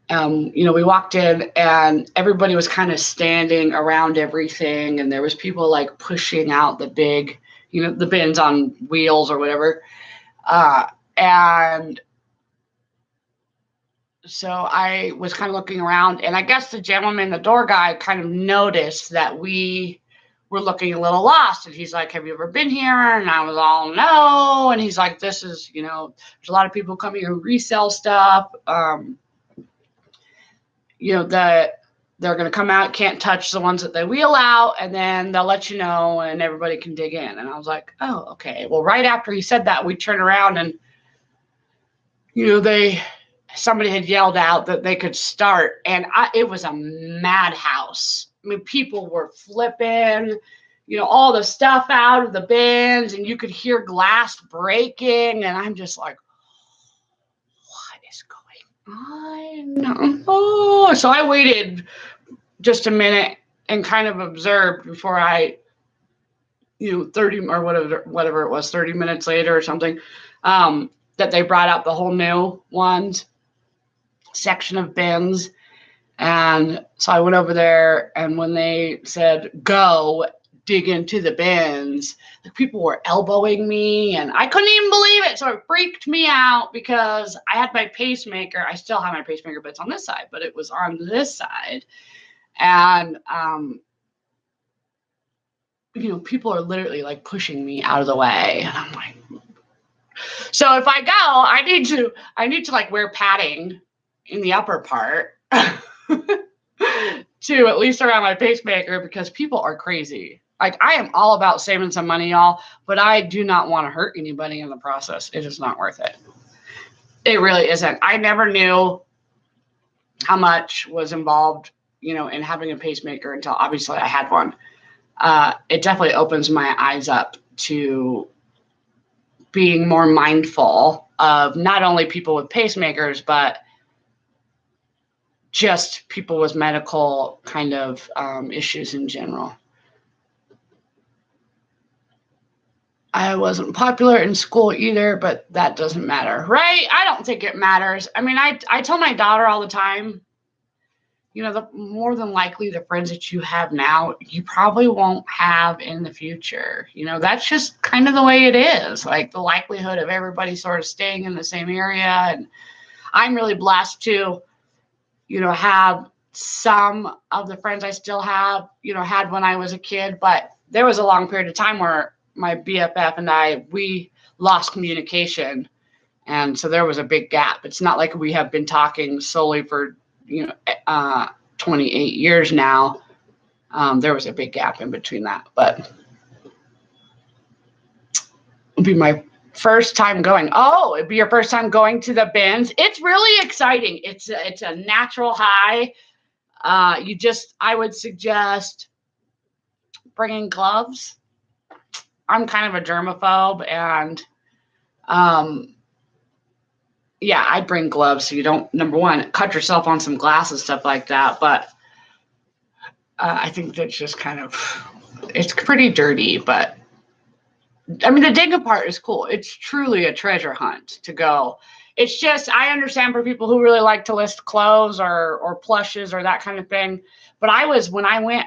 We walked in and everybody was kind of standing around everything, and there was people like pushing out the big, the bins on wheels or whatever. And so I was kind of looking around, and I guess the gentleman, the door guy, kind of noticed that we were looking a little lost. And he's like, have you ever been here? And I was all, no. And he's like, this is, there's a lot of people coming here who resell stuff. That they're going to come out, can't touch the ones that they wheel out, and then they'll let you know and everybody can dig in. And I was like, oh, okay. Well, right after he said that, we turned around and, somebody had yelled out that they could start, and it was a madhouse. I mean, people were flipping, all the stuff out of the bins, and you could hear glass breaking, and I'm just like, what is going on? Oh, so I waited just a minute and kind of observed before I, 30 or whatever it was, 30 minutes later or something, that they brought out the whole new ones section of bins. And so I went over there, and when they said, go dig into the bins, the people were elbowing me, and I couldn't even believe it. So it freaked me out because I had my pacemaker. I still have my pacemaker, but it's on this side, but it was on this side. And, people are literally like pushing me out of the way. And I'm like, so if I go, I need to like wear padding in the upper part to at least around my pacemaker, because people are crazy. Like, I am all about saving some money, y'all, but I do not want to hurt anybody in the process. It is not worth it. It really isn't. I never knew how much was involved, in having a pacemaker until obviously I had one. It definitely opens my eyes up to being more mindful of not only people with pacemakers, but just people with medical kind of issues in general. I wasn't popular in school either, but that doesn't matter, right? I don't think it matters. I mean, I tell my daughter all the time, the more than likely the friends that you have now, you probably won't have in the future. That's just kind of the way it is. Like, the likelihood of everybody sort of staying in the same area. And I'm really blessed to, have some of the friends I still have, had when I was a kid. But there was a long period of time where my BFF and we lost communication. And so there was a big gap. It's not like we have been talking solely for 28 years now. There was a big gap in between that, but it'd be my first time going. Oh, it'd be your first time going to the bins. It's really exciting. It's a natural high. I would suggest bringing gloves. I'm kind of a germaphobe, and I'd bring gloves so you don't, number one, cut yourself on some glass and stuff like that. But I think that's just it's pretty dirty. But I mean, the digging part is cool. It's truly a treasure hunt to go. It's just, I understand for people who really like to list clothes or plushes or that kind of thing. But when I went,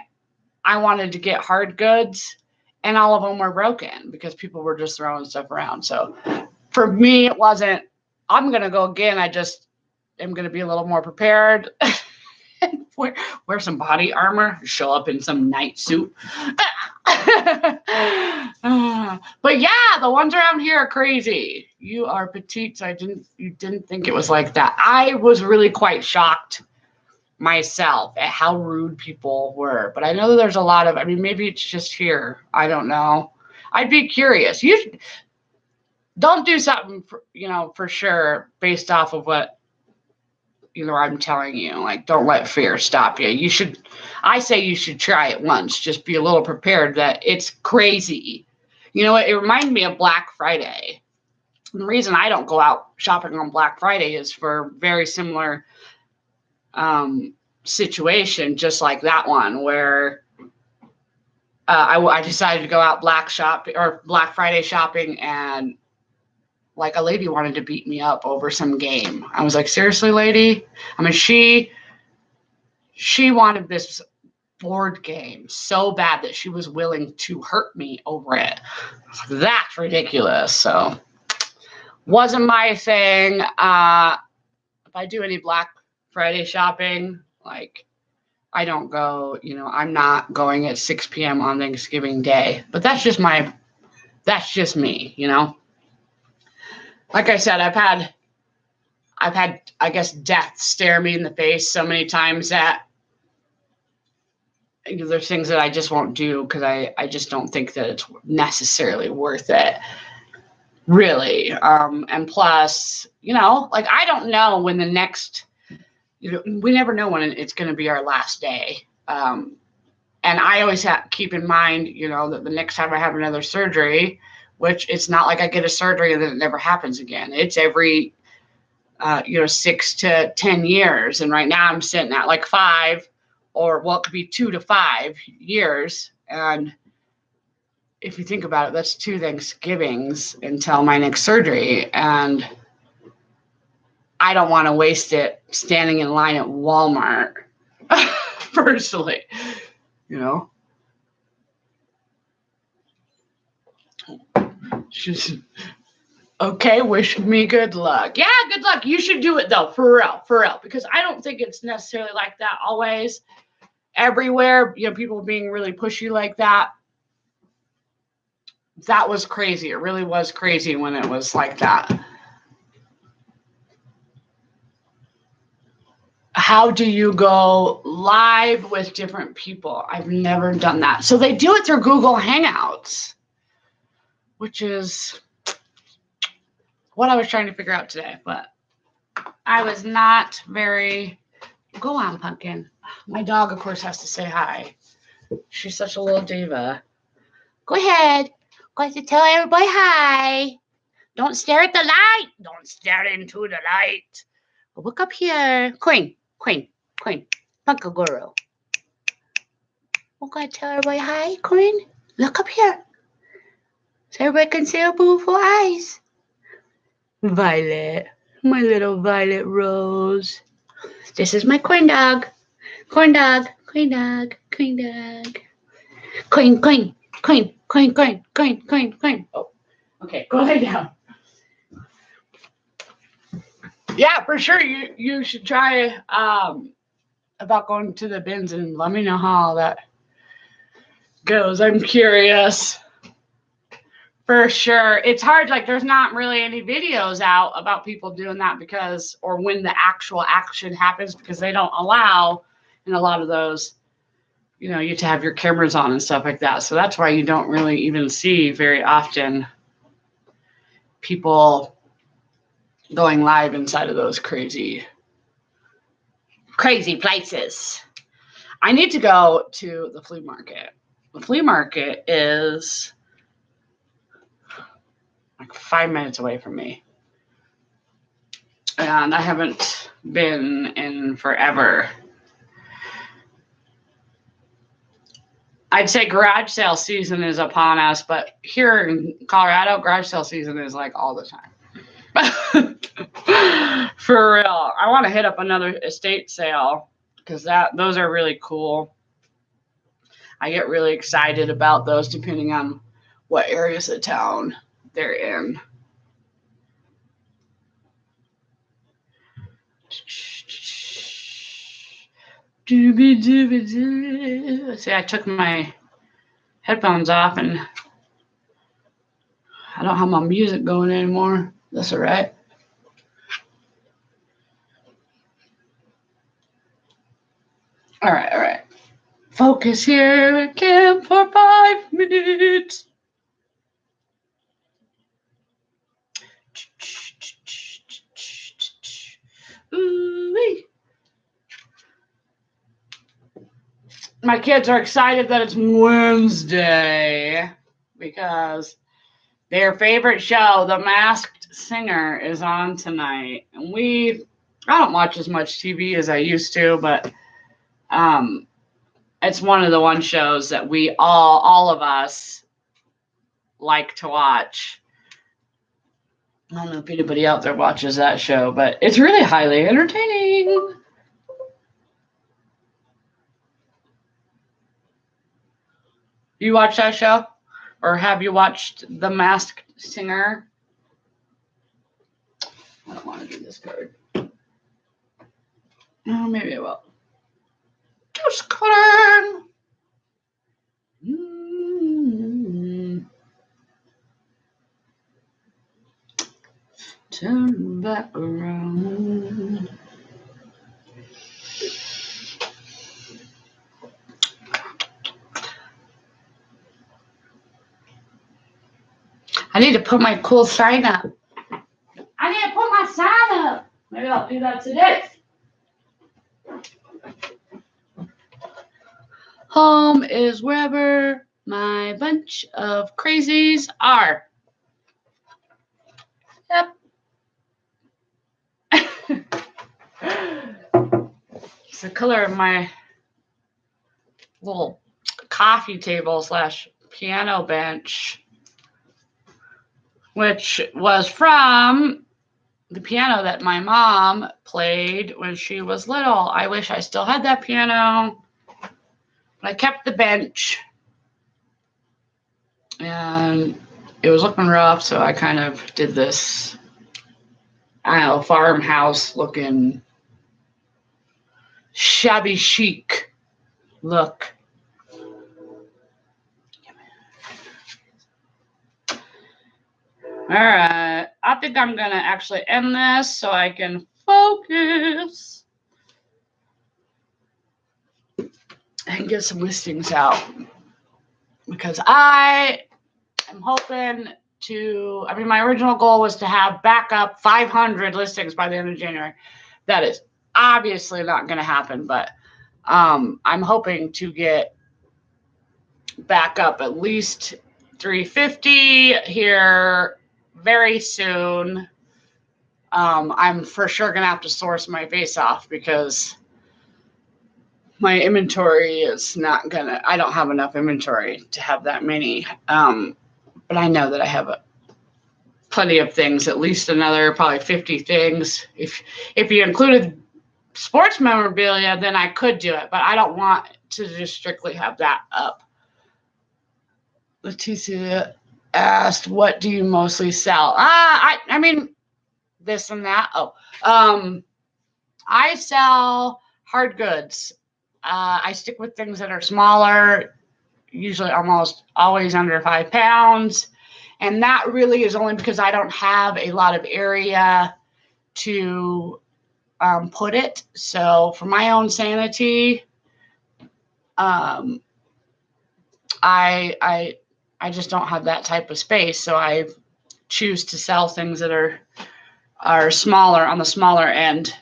I wanted to get hard goods, and all of them were broken because people were just throwing stuff around. So for me, it wasn't, I'm going to go again. I just am going to be a little more prepared. Wear some body armor, show up in some night suit. But yeah, the ones around here are crazy. You are petite, so you didn't think it was like that. I was really quite shocked myself at how rude people were. But I know that there's a lot of, I mean, maybe it's just here. I don't know. I'd be curious. You don't do something, for sure based off of what, I'm telling you. Like, don't let fear stop you. I say you should try it once. Just be a little prepared that it's crazy. It reminded me of Black Friday. And the reason I don't go out shopping on Black Friday is for very similar situation, just like that one, where I decided to go out Black Friday shopping, and like a lady wanted to beat me up over some game. I was like, seriously, lady? I mean, she wanted this board game so bad that she was willing to hurt me over it. That's ridiculous. So wasn't my thing. If I do any Black Friday shopping, like, I don't go, I'm not going at 6 p.m. on Thanksgiving Day. But that's just me, Like I said, I've had, I guess, death stare me in the face so many times that there's things that I just won't do because I just don't think that it's necessarily worth it, really. And plus, like, I don't know when the next, we never know when it's going to be our last day. And I always have to keep in mind, that the next time I have another surgery, which it's not like I get a surgery and then it never happens again. It's every, 6 to 10 years. And right now I'm sitting at like 5, or it could be 2 to 5 years. And if you think about it, that's 2 Thanksgivings until my next surgery. And I don't want to waste it standing in line at Walmart, personally, Just, okay, wish me good luck. Yeah, good luck. You should do it, though, for real, because I don't think it's necessarily like that always. Everywhere, people being really pushy like that. That was crazy. It really was crazy when it was like that. How do you go live with different people? I've never done that. So they do it through Google Hangouts, which is what I was trying to figure out today, but I was not very... Go on, Pumpkin. My dog, of course, has to say hi. She's such a little diva. Go ahead. Go ahead and tell everybody hi. Don't stare at the light. Don't stare into the light. Look up here. Queen. Pumpkin girl. Oh, go ahead, tell everybody hi, Queen. Look up here. So everybody can see her beautiful eyes. Violet. My little Violet Rose. This is my corn dog. Corn dog. Queen. Oh, okay. Go lay down. Yeah, for sure. You should try about going to the bins, and let me know how that goes. I'm curious. For sure. It's hard. Like, there's not really any videos out about people doing that or when the actual action happens, because they don't allow in a lot of those, you have to have your cameras on and stuff like that. So that's why you don't really even see very often people going live inside of those crazy places. I need to go to the flea market. The flea market is like 5 minutes away from me. And I haven't been in forever. I'd say garage sale season is upon us, but here in Colorado, garage sale season is like all the time. For real. I want to hit up another estate sale because those are really cool. I get really excited about those depending on what areas of town they're in. See, I took my headphones off and I don't have my music going anymore. That's all right. All right. Focus here again for 5 minutes. Ooh-wee. My kids are excited that it's Wednesday because their favorite show, The Masked Singer, is on tonight. And I don't watch as much TV as I used to, but it's one of the shows that we all of us like to watch. I don't know if anybody out there watches that show, but it's really highly entertaining. You watch that show? Or have you watched The Masked Singer? I don't want to do this card. Oh, maybe I will. Just kidding. Turn back around. I need to put my cool sign up. I need to put my sign up. Maybe I'll do that today. Home is wherever my bunch of crazies are. Yep. It's the color of my little coffee table / piano bench, which was from the piano that my mom played when she was little. I wish I still had that piano, but I kept the bench, and it was looking rough, so I kind of did this, I don't know, farmhouse looking shabby chic look. All right, I think I'm going to actually end this so I can focus and get some listings out, because I am hoping to, my original goal was to have backup 500 listings by the end of January. That is obviously not going to happen, but I'm hoping to get back up at least 350 here very soon. I'm for sure going to have to source my face off because my inventory is not going to, I don't have enough inventory to have that many. But I know that I have plenty of things, at least another probably 50 things. If you included sports memorabilia, then I could do it, but I don't want to just strictly have that up. Leticia asked, what do you mostly sell? I mean, this and that. I sell hard goods. I stick with things that are smaller, usually almost always under 5 pounds. And that really is only because I don't have a lot of area to put it. So for my own sanity, I just don't have that type of space. So I choose to sell things that are smaller, on the smaller end.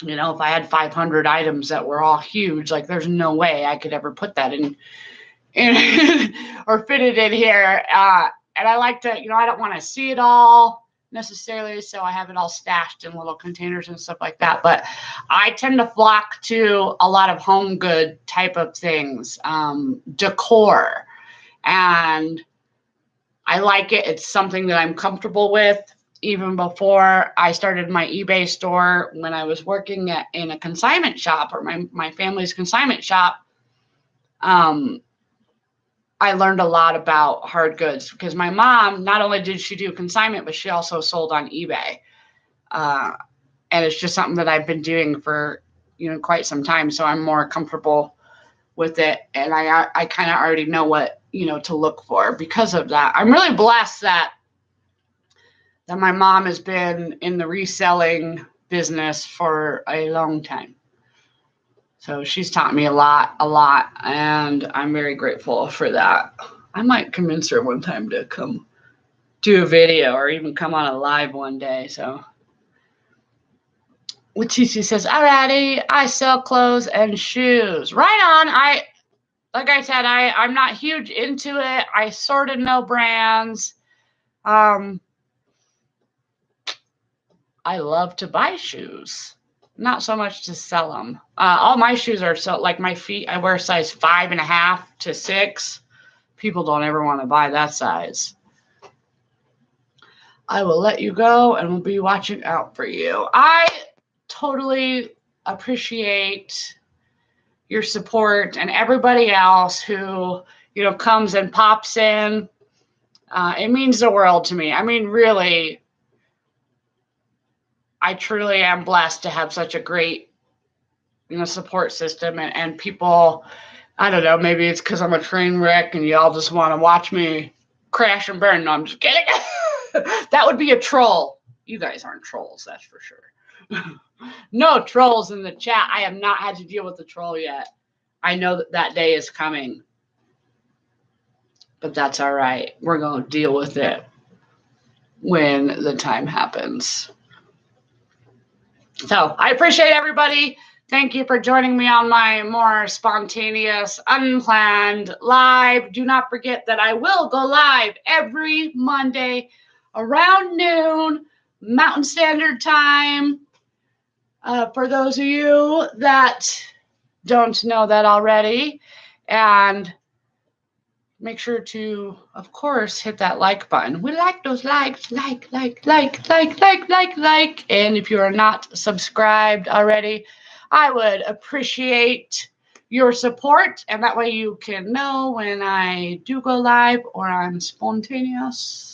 You know, if I had 500 items that were all huge, like there's no way I could ever put that in or fit it in here. And I like to, I don't want to see it all necessarily, so I have it all stashed in little containers and stuff like that. But I tend to flock to a lot of home good type of things, decor, and I like it. It's something that I'm comfortable with. Even before I started my eBay store, when I was working in a consignment shop, or my family's consignment shop, I learned a lot about hard goods because my mom, not only did she do consignment, but she also sold on eBay. And it's just something that I've been doing for, quite some time. So I'm more comfortable with it, and I kind of already know what, to look for because of that. I'm really blessed that my mom has been in the reselling business for a long time. So she's taught me a lot, and I'm very grateful for that. I might convince her one time to come do a video or even come on a live one day. So Leticia says, alrighty, I sell clothes and shoes. Right on. Like I said, I'm not huge into it. I sort of know brands. I love to buy shoes, not so much to sell them. All my shoes are like my feet, I wear size 5.5 to 6. People don't ever want to buy that size. I will let you go and we'll be watching out for you. I totally appreciate your support and everybody else who, comes and pops in. It means the world to me. I mean, really, I truly am blessed to have such a great, support system and people. I don't know, maybe it's because I'm a train wreck and y'all just want to watch me crash and burn. No, I'm just kidding. That would be a troll. You guys aren't trolls, that's for sure. No trolls in the chat. I have not had to deal with the troll yet. I know that day is coming. But that's all right. We're going to deal with it when the time happens. So I appreciate everybody. Thank you for joining me on my more spontaneous, unplanned live. Do not forget that I will go live every Monday around noon, Mountain Standard Time. For those of you that don't know that already. And make sure to, of course, hit that like button. We like those likes. Like. And if you are not subscribed already, I would appreciate your support. And that way you can know when I do go live or I'm spontaneous.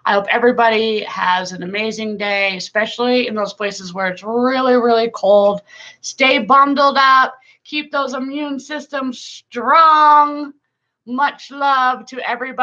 I hope everybody has an amazing day, especially in those places where it's really, really cold. Stay bundled up. Keep those immune systems strong. Much love to everybody.